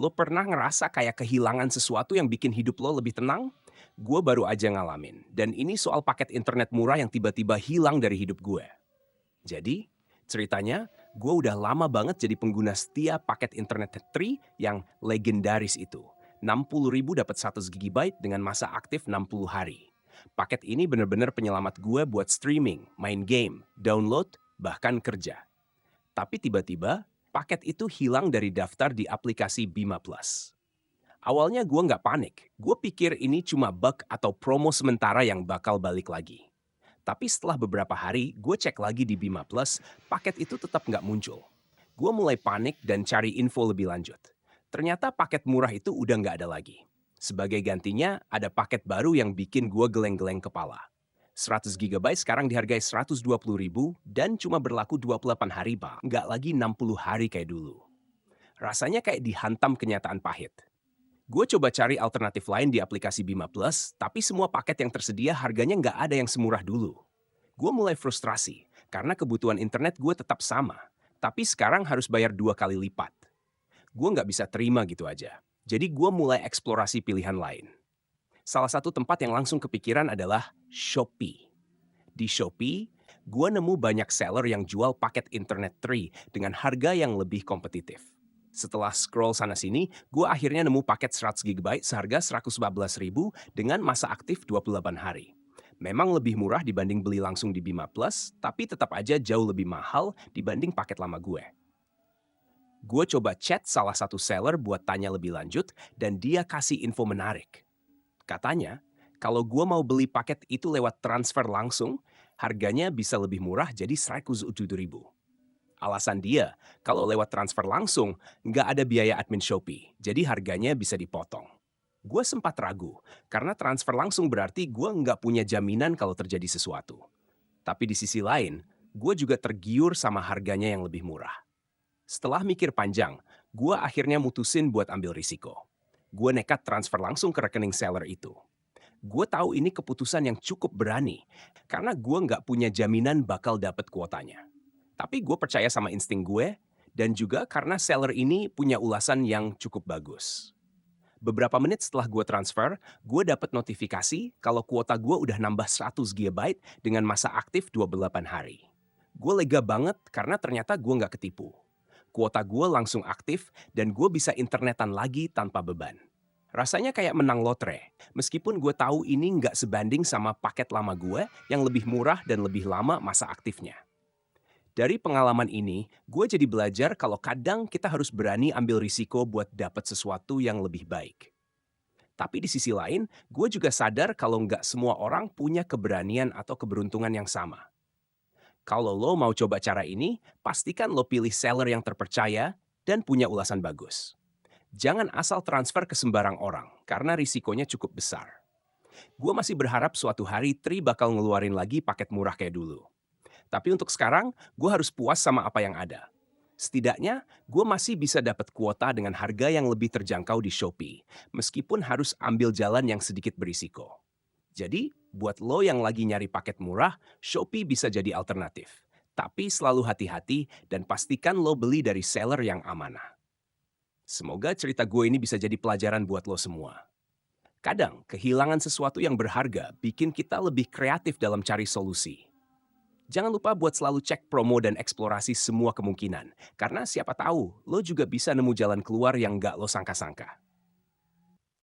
Lo pernah ngerasa kayak kehilangan sesuatu yang bikin hidup lo lebih tenang? Gue baru aja ngalamin, dan ini soal paket internet murah yang tiba-tiba hilang dari hidup gue. Jadi, ceritanya, gue udah lama banget jadi pengguna setia paket internet Tri yang legendaris itu. 60.000 dapat 100 GB dengan masa aktif 60 hari. Paket ini bener-bener penyelamat gue buat streaming, main game, download, bahkan kerja. Tapi tiba-tiba, paket itu hilang dari daftar di aplikasi Bima Plus. Awalnya gue nggak panik, gue pikir ini cuma bug atau promo sementara yang bakal balik lagi. Tapi setelah beberapa hari, gue cek lagi di Bima Plus, paket itu tetap nggak muncul. Gue mulai panik dan cari info lebih lanjut. Ternyata paket murah itu udah nggak ada lagi. Sebagai gantinya, ada paket baru yang bikin gue geleng-geleng kepala. 100 GB sekarang dihargai 120.000 dan cuma berlaku 28 hari, Pak. Nggak lagi 60 hari kayak dulu. Rasanya kayak dihantam kenyataan pahit. Gue coba cari alternatif lain di aplikasi Bima Plus, tapi semua paket yang tersedia harganya nggak ada yang semurah dulu. Gue mulai frustrasi, karena kebutuhan internet gue tetap sama, tapi sekarang harus bayar 2 kali lipat. Gue nggak bisa terima gitu aja. Jadi gue mulai eksplorasi pilihan lain. Salah satu tempat yang langsung kepikiran adalah Shopee. Di Shopee, gue nemu banyak seller yang jual paket internet Tri dengan harga yang lebih kompetitif. Setelah scroll sana-sini, gue akhirnya nemu paket 100 GB seharga 114.000 dengan masa aktif 28 hari. Memang lebih murah dibanding beli langsung di Bima Plus, tapi tetap aja jauh lebih mahal dibanding paket lama gue. Gue coba chat salah satu seller buat tanya lebih lanjut, dan dia kasih info menarik. Katanya, kalau gue mau beli paket itu lewat transfer langsung, harganya bisa lebih murah jadi 107.000. Alasan dia, kalau lewat transfer langsung, nggak ada biaya admin Shopee, jadi harganya bisa dipotong. Gue sempat ragu, karena transfer langsung berarti gue nggak punya jaminan kalau terjadi sesuatu. Tapi di sisi lain, gue juga tergiur sama harganya yang lebih murah. Setelah mikir panjang, gue akhirnya mutusin buat ambil risiko. Gue nekat transfer langsung ke rekening seller itu. Gue tahu ini keputusan yang cukup berani, karena gue nggak punya jaminan bakal dapet kuotanya. Tapi gue percaya sama insting gue, dan juga karena seller ini punya ulasan yang cukup bagus. Beberapa menit setelah gue transfer, gue dapat notifikasi kalau kuota gue udah nambah 100 GB dengan masa aktif 28 hari. Gue lega banget karena ternyata gue nggak ketipu. Kuota gue langsung aktif dan gue bisa internetan lagi tanpa beban. Rasanya kayak menang lotre, meskipun gue tahu ini nggak sebanding sama paket lama gue yang lebih murah dan lebih lama masa aktifnya. Dari pengalaman ini, gue jadi belajar kalau kadang kita harus berani ambil risiko buat dapat sesuatu yang lebih baik. Tapi di sisi lain, gue juga sadar kalau nggak semua orang punya keberanian atau keberuntungan yang sama. Kalau lo mau coba cara ini, pastikan lo pilih seller yang terpercaya dan punya ulasan bagus. Jangan asal transfer ke sembarang orang, karena risikonya cukup besar. Gue masih berharap suatu hari Tri bakal ngeluarin lagi paket murah kayak dulu. Tapi untuk sekarang, gue harus puas sama apa yang ada. Setidaknya, gue masih bisa dapat kuota dengan harga yang lebih terjangkau di Shopee, meskipun harus ambil jalan yang sedikit berisiko. Jadi, buat lo yang lagi nyari paket murah, Shopee bisa jadi alternatif. Tapi selalu hati-hati dan pastikan lo beli dari seller yang amanah. Semoga cerita gue ini bisa jadi pelajaran buat lo semua. Kadang, kehilangan sesuatu yang berharga bikin kita lebih kreatif dalam cari solusi. Jangan lupa buat selalu cek promo dan eksplorasi semua kemungkinan, karena siapa tahu lo juga bisa nemu jalan keluar yang nggak lo sangka-sangka.